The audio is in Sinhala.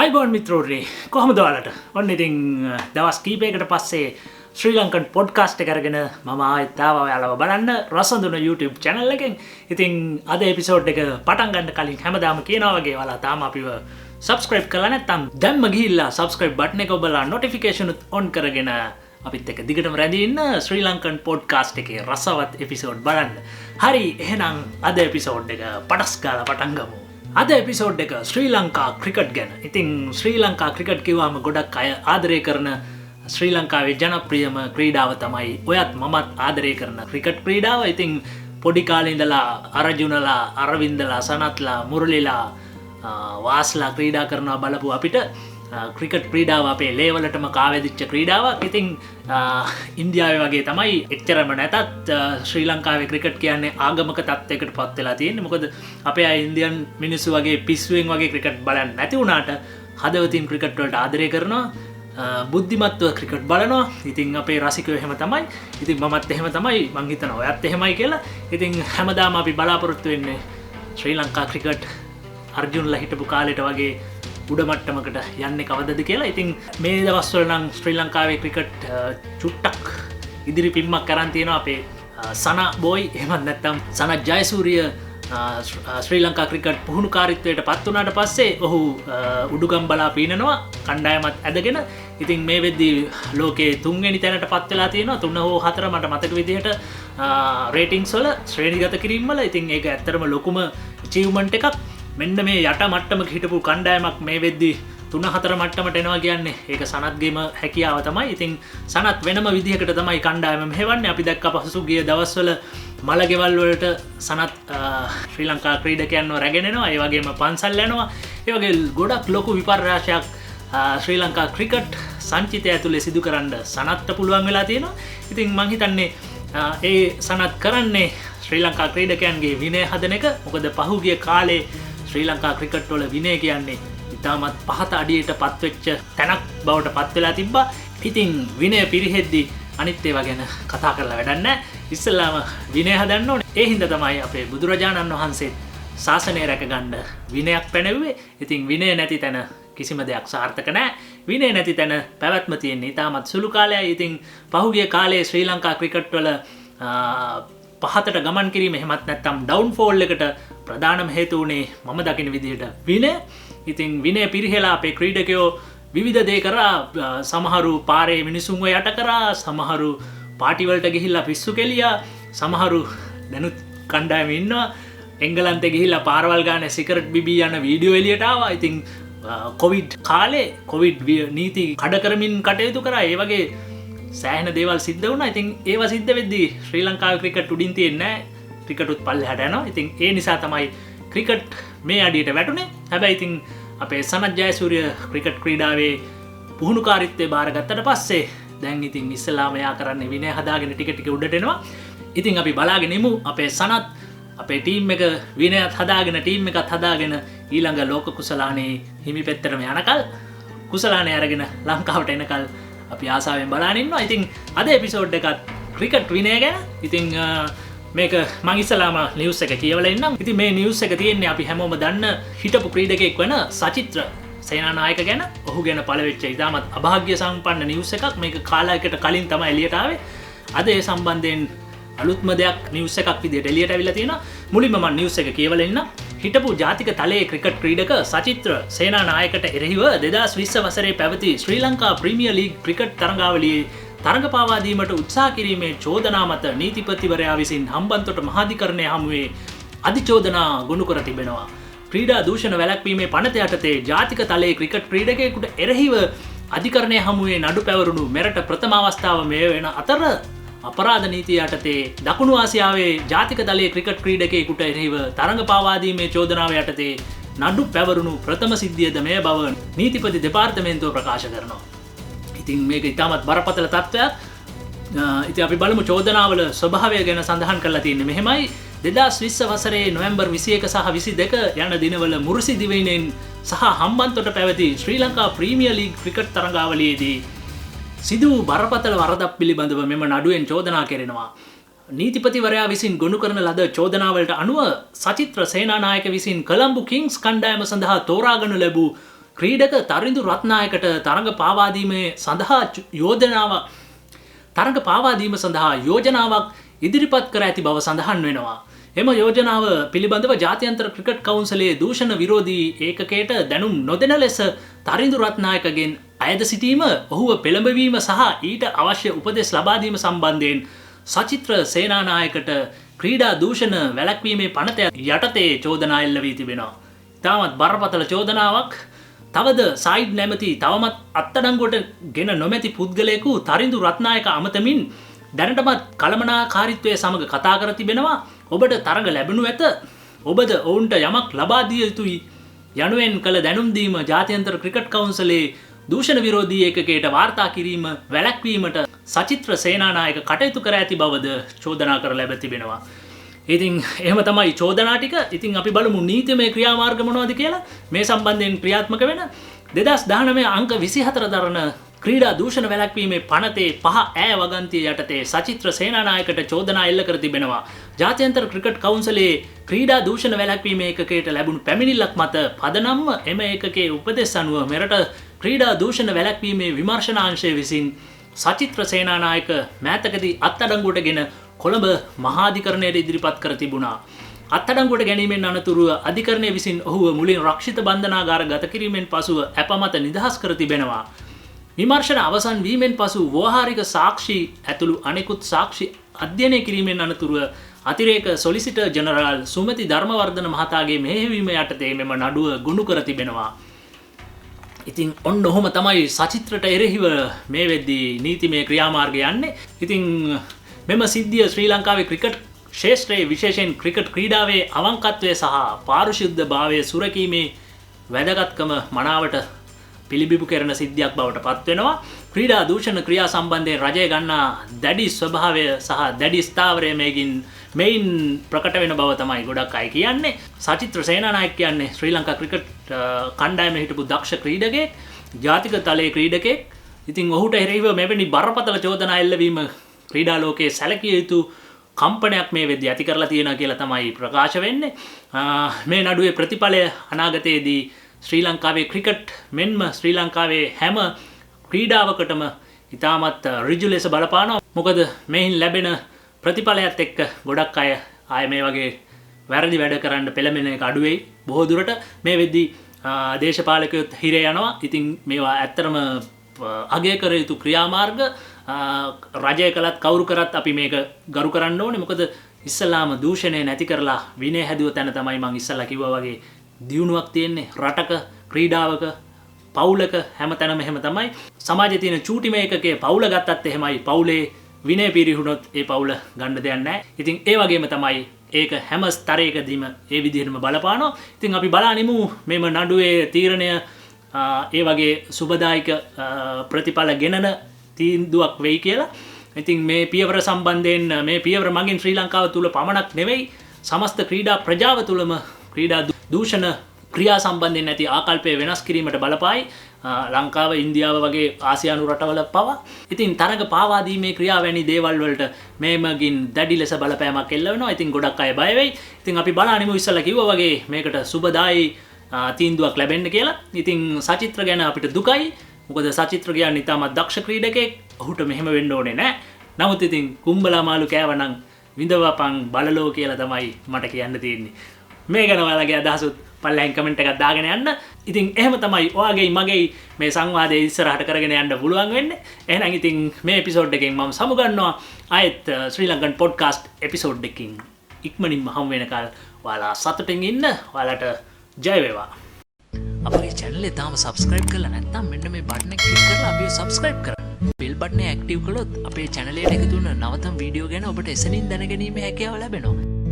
අයිබෝන් මිත්‍රෝරේ කොහොමද ඔයාලට? ඔන්න ඉතින් දවස් කීපයකට පස්සේ ශ්‍රී ලංකන් පොඩ්කාස්ට් එක අරගෙන මම ආයෙත් ආවා ඔයාලව බලන්න රසඳුන YouTube channel එකෙන්. ඉතින් අද එපිසෝඩ් එක පටන් ගන්න කලින් හැමදාම කියනවා වගේ ඔයාලා තාම අපිව subscribe කරලා නැත්නම් දැන්ම ගිහිල්ලා subscribe button එක ඔබලා notification උත් on කරගෙන අපිත් එක්ක දිගටම රැඳී ඉන්න ශ්‍රී ලංකන් පොඩ්කාස්ට් එකේ රසවත් එපිසෝඩ් බලන්න. හරි එහෙනම් අද එපිසෝඩ් එක පටස් ගාලා පටන් ගමු. අද එපිසෝඩ් එක ශ්‍රී ලංකා ක්‍රිකට් ගැන. ඉතින් ශ්‍රී ලංකා ක්‍රිකට් කිව්වම ගොඩක් අය ආදරය කරන ශ්‍රී ලංකාවේ ජනප්‍රියම ක්‍රීඩාව තමයි ඔයත් මමත් ආදරය කරන ක්‍රිකට් ක්‍රීඩාව. ඉතින් පොඩි කාලේ ඉඳලා අර්ජුනලා, අරවින්දලා, සනත්ලා, මුරලිලා, වාස්ලා ක්‍රීඩා කරනවා බලපු අපිට ක්‍රිකට් ක්‍රීඩාව අපේ ලේවලටම කාවැදිච්ච ක්‍රීඩාවක්. ඉතින් ඉන්දියාවේ වගේ තමයි එච්චරම නැතත් ශ්‍රී ලංකාවේ ක්‍රිකට් කියන්නේ ආගමක තත්ත්වයකට පත් වෙලා තියෙන්නේ. මොකද අපේ අය ඉන්දියන් මිනිස්සු වගේ පිස්සුවෙන් වගේ ක්‍රිකට් බලන්නේ නැති වුණාට හදවතින් ක්‍රිකට් වලට ආදරය කරනවා, බුද්ධිමත්ව ක්‍රිකට් බලනවා. ඉතින් අපේ රසිකයෝ එහෙම තමයි. ඉතින් මමත් එහෙම තමයි. මං හිතනවා ඔයත් එහෙමයි කියලා. ඉතින් හැමදාම අපි බලාපොරොත්තු වෙන්නේ ශ්‍රී ලංකා ක්‍රිකට් අර්ජුන්ලා හිටපු කාලෙට වගේ උඩ මට්ටමකට යන්නේ කවදද කියලා. ඉතින් මේ දවස්වල නම් ශ්‍රී ලංකාවේ ක්‍රිකට් චුට්ටක් ඉදිරි පිම්මක් කරන් තියෙනවා. අපේ සනා බෝයි එහෙමත් නැත්නම් සනත් ජයසූරිය ශ්‍රී ලංකා ක්‍රිකට් පුහුණුකාරීත්වයට පත් වුණාට පස්සේ ඔහු උඩුගම් බලා පීනනවා කණ්ඩායමත් ඇදගෙන. ඉතින් මේ වෙද්දී ලෝකයේ 3 වෙනි තැනට පත් වෙලා තියෙනවා. 3 හෝ 4 මට මතක විදිහට රේටින්ග්ස් වල ශ්‍රේණිගත කිරීම වල. ඉතින් ඒක ඇත්තටම ලොකුම අචීව්මන්ට් එකක්. මෙන්න මේ යට මට්ටමක හිටපු කණ්ඩායමක් මේ වෙද්දී 3-4 මට්ටමට එනවා කියන්නේ ඒක සනත්ගේම හැකියාව තමයි. ඉතින් සනත් වෙනම විදිහකට තමයි කණ්ඩායම මෙහෙවන්නේ. අපි දැක්ක පසුගිය දවස්වල මලගෙවල් වලට සනත් ශ්‍රී ලංකා ක්‍රීඩකයන්ව රැගෙන එනවා. ඒ වගේම පන්සල් යනවා. ඒ වගේ ගොඩක් ලොකු විපර්යාසයක් ශ්‍රී ලංකා ක්‍රිකට් සංචිතය ඇතුලේ සිදු කරන්න සනත්ට පුළුවන් වෙලා තියෙනවා. ඉතින් මං හිතන්නේ ඒ සනත් කරන්නේ ශ්‍රී ලංකා ක්‍රීඩකයන්ගේ විනය හදන එක. මොකද පහුගිය කාලේ ශ්‍රී ලංකා ක්‍රිකට් වල විනය කියන්නේ ඉතාමත් පහත අඩියට පත්වෙච්ච තැනක් බවට පත් වෙලා තිබ්බා. ඉතින් විනය පිරිහෙද්දී අනිත් ඒවා ගැන කතා කරලා වැඩක් නැහැ. ඉස්සෙල්ලාම විනය හදන්න ඕනේ. ඒ හින්දා තමයි අපේ බුදුරජාණන් වහන්සේ ශාසනය රැකගන්න විනයක් පැනෙව්වේ. ඉතින් විනය නැති තැන කිසිම දෙයක් සාර්ථක නැහැ. විනය නැති තැන පැවැත්ම තියෙන්නේ ඉතාමත් සුළු කාලයයි. ඉතින් පහුගිය කාලේ ශ්‍රී ලංකා ක්‍රිකට් වල පහතට ගමන් කිරීම එහෙමත් නැත්නම් ඩවුන්ෆෝල් එකට ප්‍රධානම හේතු වුණේ මම දකින විදිහට විනය. ඉතින් විනය පිරිහෙලා අපේ ක්‍රීඩකයෝ විවිධ දේ කරා. සමහරු පාරේ මිනිසුන්ව යට කරා, සමහරු පාටි වලට ගිහිල්ලා පිස්සු කෙලියා, සමහරු දැනුත් කණ්ඩායම ඉන්නවා එංගලන්තේ ගිහිල්ලා පාරවල් ගානේ සිගරට් බිබී යන වීඩියෝ එළියට ආවා. ඉතින් කොවිඩ් කාලේ කොවිඩ් නීති කඩ කරමින් කටයුතු කරා. ඒ වගේ සෑහෙන දේවල් සිද්ධ වුණා. ඉතින් ඒවා සිද්ධ වෙද්දී ශ්‍රී ලංකාවේ ක්‍රිකට් උඩින් තියෙන්නේ නැහැ. ක්‍රිකට් උත් පල්ලෙහාට යනවා. ඉතින් ඒ නිසා තමයි ක්‍රිකට් මේ අඩියට වැටුනේ. හැබැයි ඉතින් අපේ සනත් ජයසූරිය ක්‍රිකට් ක්‍රීඩාවේ පුහුණුකාරීත්වය බාරගත්තට පස්සේ දැන් ඉතින් ඉස්සෙල්ලාම යා කරන්නේ විනය හදාගෙන ටික ටික උඩට එනවා. ඉතින් අපි බලාගෙන ඉමු අපේ සනත් අපේ ටීම් එක විනයත් හදාගෙන ටීම් එකත් හදාගෙන ඊළඟ ලෝක කුසලානේ හිමි පෙත්තටම යනකල් කුසලානේ අරගෙන ලංකාවට එනකල් අපි ආසාවෙන් බලාගෙන ඉන්නවා. ඉතින් අද එපිසෝඩ් එකත් ක්‍රිකට් විනය ගැන. ඉතින් මේක මං ඉස්සලාම නිවුස් එක කියවලා ඉන්නම්. ඉතින් මේ නිවුස් එක තියෙන්නේ අපි හැමෝම දන්න හිටපු ක්‍රීඩකයෙක් වෙන සචිත්‍ර සේනානායක ගැන. ඔහු ගැන පළවෙච්ච ඉතාමත් අභාග්‍ය සම්පන්න නිවුස් එකක්. මේක කාලයකට කලින් තමයි එළියට ආවේ. අද ඒ සම්බන්ධයෙන් අලුත්ම දෙයක් නිවුස් එකක් විදිහට එළියට අවිලා තියෙනවා. මුලින්ම මම නිවුස් එක කියවලා ඉන්නම්. හිටපු ජාතික තලයේ ක්‍රිකට් ක්‍රීඩක සචිත්‍ර සේනානායකට එරෙහිව 2020 වසරේ පැවති ශ්‍රී ලංකා ප්‍රීමියර් ලීග් ක්‍රිකට් තරඟාවලියේ තරඟ පාවා දීමට උත්සාහ කිරීමේ චෝදනා මත නීතිපතිවරයා විසින් හම්බන්තොට මහාධිකරණය හමුවේ අධිචෝදනා ගොනු කර තිබෙනවා. ක්‍රීඩා දූෂණ වැළැක්වීමේ පනත යටතේ ජාතික තලයේ ක්‍රිකට් ක්‍රීඩකයෙකුට එරෙහිව අධිකරණය හමුවේ නඩු පැවරුණු මෙරට ප්‍රථම අවස්ථාව මේ වෙන අතර අපරාධ නීතිය යටතේ දකුණු ආසියාවේ ජාතික දලයේ ක්‍රිකට් ක්‍රීඩකයෙකුට එරෙහිව තරඟ පාවා දීමේ චෝදනාව යටතේ නඩු පැවරුණු ප්‍රථම සිද්ධියද මේ බව නීතිපති දෙපාර්තමේන්තුව ප්‍රකාශ කරනවා. ඉතින් මේක ඉතාමත් බරපතල තත්ත්වයක්. ඉතින් අපි බලමු චෝදනාවල ස්වභාවය ගැන සඳහන් කරලා තියෙන්නේ මෙහෙමයි. 2020 වසරේ නොවැම්බර් 21 සහ 22 යන දිනවල මුරුසි දිවයිනෙන් සහ හම්බන්තොට පැවති ශ්‍රී ලංකා ප්‍රීමියර් ලීග් ක්‍රිකට් තරඟාවලියේදී සිදු බරපතල වරදක් පිළිබඳව මෙම නඩුවෙන් චෝදනා කෙරෙනවා. නීතිපතිවරයා විසින් ගොනු කරන ලද චෝදනාවලට අනුව සචිත්‍ර සේනානායක විසින් කොළඹ කිංස් කණ්ඩායම සඳහා තෝරාගනු ලැබූ ක්‍රීඩක තරිඳු රත්නායකට තරඟ පාවා දීමේ සඳහා යෝජනාවක් ඉදිරිපත් කර ඇති බව සඳහන් වෙනවා. එම යෝජනාව පිළිබඳව ජාත්‍යන්තර ක්‍රිකට් කවුන්සිලයේ දූෂණ විරෝධී ඒකකයට දැනුම් නොදෙන ලෙස තරිඳු රත්නායකගෙන් අයද සිටීම, ඔහුව පෙළඹවීම සහ ඊට අවශ්‍ය උපදෙස් ලබා දීම සම්බන්ධයෙන් සචිත්‍ර සේනානායකට ක්‍රීඩා දූෂණ වැළැක්වීමේ පනත යටතේ චෝදනා එල්ල වී තිබෙනවා. ඉතාමත් බරපතල චෝදනාවක්. තවද සයිඩ් නැමැති තවමත් අත්අඩංගුවට ගෙන නොමැති පුද්ගලයෙකු තරිඳු රත්නායක අමතමින් දැනටමත් කළමනාකාරීත්වය සමග කතා කර තිබෙනවා. ඔබට තරඟ ලැබෙනු ඇත. ඔබද ඔවුන්ට යමක් ලබා දිය යුතුයි යනුවෙන් කළ දැනුම් දීම ජාත්‍යන්තර ක්‍රිකට් කවුන්සිලයේ දූෂණ විරෝධී ඒකකයට වාර්තා කිරීම වැළැක්වීමට සචිත්‍ර සේනානායක කටයුතු කර ඇති බවද චෝදනා කර ලැබ තිබෙනවා. ඉතින් එහෙම තමයි චෝදනා ටික. ඉතින් අපි බලමු නීතිමය ක්‍රියාමාර්ග මොනවද කියලා මේ සම්බන්ධයෙන් ක්‍රියාත්මක වෙන 2019 අංක 24 දරන ක්‍රීඩා දූෂණ වැළැක්වීමේ පනතේ 5 වගන්තිය යටතේ සචිත්‍ර සේනානායකට චෝදනා එල්ල කර තිබෙනවා. ජාත්‍යන්තර ක්‍රිකට් කවුන්සිලයේ ක්‍රීඩා දූෂණ වැළැක්වීමේ ඒකකයට ලැබුණු පැමිණිල්ලක් මත පදනම්ව එම ඒකකයේ උපදෙස් අනුව මෙරට ක්‍රීඩා දූෂණ වැළැක්වීමේ විමර්ශනාංශය විසින් සචිත්‍ර සේනානායක මෑතකදී අත්අඩංගුවටගෙන කොළඹ මහාධිකරණයට ඉදිරිපත් කර තිබුණා. අත්අඩංගුවට ගැනීමෙන් අනතුරුව අධිකරණය විසින් ඔහුව මුලින් රක්ෂිත බන්ධනාගාර ගත කිරීමෙන් පසුව අප මත නිදහස් කර තිබෙනවා. විමර්ශන අවසන් වීමෙන් පසු ව්‍යවහාරික සාක්ෂි ඇතුළු අනෙකුත් සාක්ෂි අධ්‍යයනය කිරීමෙන් අනතුරුව අතිරේක සොලිසිටර් ජනරාල් සුමති ධර්මවර්ධන මහතාගේ මෙහෙයවීම යටතේ මෙම නඩුව ගොනු කර තිබෙනවා. ඉතින් ඔන්න ඔහොම තමයි සචිත්‍රට එරෙහිව මේ වෙද්දී නීතිමය ක්‍රියාමාර්ගය යන්නේ. ඉතින් මෙම සිද්ධිය ශ්‍රී ලංකාවේ ක්‍රිකට් ක්ෂේත්‍රයේ විශේෂයෙන් ක්‍රිකට් ක්‍රීඩාවේ අවංකත්වය සහ පාරිශුද්ධභාවය සුරකීමේ වැදගත්කම මනාවට පිළිබිඹු කරන සිද්ධියක් බවට පත්වෙනවා. ක්‍රීඩා දූෂණ ක්‍රියා සම්බන්ධයෙන් රජය ගන්නා දැඩි ස්වභාවය සහ දැඩි ස්ථාවරය මෙයින් ප්‍රකට වෙන බව තමයි ගොඩක් අය කියන්නේ. සචිත්‍ර සේනානායක කියන්නේ ශ්‍රී ලංකා ක්‍රිකට් කණ්ඩායමේ හිටපු දක්ෂ ක්‍රීඩකයෙක්, ජාතික තලයේ ක්‍රීඩකයෙක්. ඉතින් ඔහුට එරෙහිව මෙවැනි බරපතල චෝදනා එල්ලවීම ක්‍රීඩා ලෝකයේ සැලකිය යුතු කම්පනයක් මේ වෙද්දී ඇති කරලා තියෙනවා කියලා තමයි ප්‍රකාශ වෙන්නේ. මේ නඩුවේ ප්‍රතිඵලය අනාගතයේදී ශ්‍රී ලංකාවේ ක්‍රිකට් මෙන්ම ශ්‍රී ලංකාවේ හැම ක්‍රීඩාවකටම ඉතාමත් ඍජු ලෙස බලපානවා. මොකද මෙයින් ලැබෙන ප්‍රතිඵලයත් එක්ක ගොඩක් අය ආය මේ වගේ වැරදි වැඩ කරන්න පෙළඹෙන එක අඩු වෙයි. බොහෝ දුරට මේ වෙද්දී දේශපාලකයොත් හිරේ යනවා. ඉතින් මේවා ඇත්තටම අගය කර යුතු ක්‍රියාමාර්ග. රජය කළත් කවුරු කරත් අපි මේක ගරු කරන්න ඕනේ. මොකද ඉස්සලාම දූෂණය නැති කරලා විනය හැදුව තැන තමයි මම ඉස්සලා කිව්වා වගේ දියුණුවක් තියෙන්නේ. රටක, ක්‍රීඩාවක, පවුලක හැමතැනම එහෙම තමයි. සමාජයේ තියෙන චූටිම ඒකකයේ පවුල ගත්තත් එහෙමයි. පවුලේ විනය පිරිහුණොත් ඒ පවුල ගන්න දෙයක් නැහැ. ඉතින් ඒ වගේම තමයි ඒක හැම ස්තරයකදීම ඒ විදිහටම බලපානවා. ඉතින් අපි බලනිමු මේම නඩුවේ තීරණය ඒ වගේ සුබදායක ප්‍රතිඵල ගෙනන තීන්දුවක් වෙයි කියලා. ඉතින් මේ පියවර සම්බන්ධයෙන් මේ පියවර මගින් ශ්‍රී ලංකාව තුල පමණක් නෙවෙයි සමස්ත ක්‍රීඩා ප්‍රජාව තුලම ක්‍රීඩා දූෂණ ක්‍රියා සම්බන්ධයෙන් නැති ආකල්පය වෙනස් කිරීමට බලපායි. ලංකාව, ඉන්දියාව වගේ ආසියානු රටවල පවා. ඉතින් තරඟ පාවා දීමේ ක්‍රියා වැනි දේවල් වලට මේ මගින් දැඩි ලෙස බලපෑමක් එල්ල වෙනවා. ඉතින් ගොඩක් අය බය වෙයි. ඉතින් අපි බලනිමු ඉස්සලා කිව්වා වගේ මේකට සුබදායි තීන්දුවක් ලැබෙන්න කියලා. ඉතින් සචිත්‍ර ගැන අපිට දුකයි. මොකද සචිත්‍ර කියන්නේ ඉතාමත් දක්ෂ ක්‍රීඩකයෙක්. ඔහුට මෙහෙම වෙන්න ඕනේ නැහැ. නමුත් ඉතින් කුම්බලා මාළු කෑවනම් විඳවපන් බලලෝ කියලා තමයි මට කියන්න තියෙන්නේ. මේ ගැන ඔයාලගේ අදහසුත් පල්ලෙන් කමෙන්ට් එකක් දාගෙන යන්න. ඉතින් එහෙම තමයි ඔයාගේ මගේ මේ සංවාදයේ ඉස්සරහට කරගෙන යන්න පුළුවන් වෙන්නේ. එහෙනම් ඉතින් මේ එපිසෝඩ් එකෙන් මම සමුගන්නවා. ආයෙත් ශ්‍රී ලංකන් පොඩ්කාස්ට් එපිසෝඩ් එකකින් ඉක්මනින්ම හමු වෙනකල් ඔයාලා සතුටින් ඉන්න. ඔයාලට ජය වේවා. අපේ channel එක තාම subscribe කරලා නැත්නම් මෙන්න මේ button එක click කරලා අපිව subscribe කරන්න. bell button එක active කළොත් අපේ channel එකට එකතු වෙන නවතම වීඩියෝ ගැන ඔබට එසනින් දැනගැනීමේ හැකියාව ලැබෙනවා.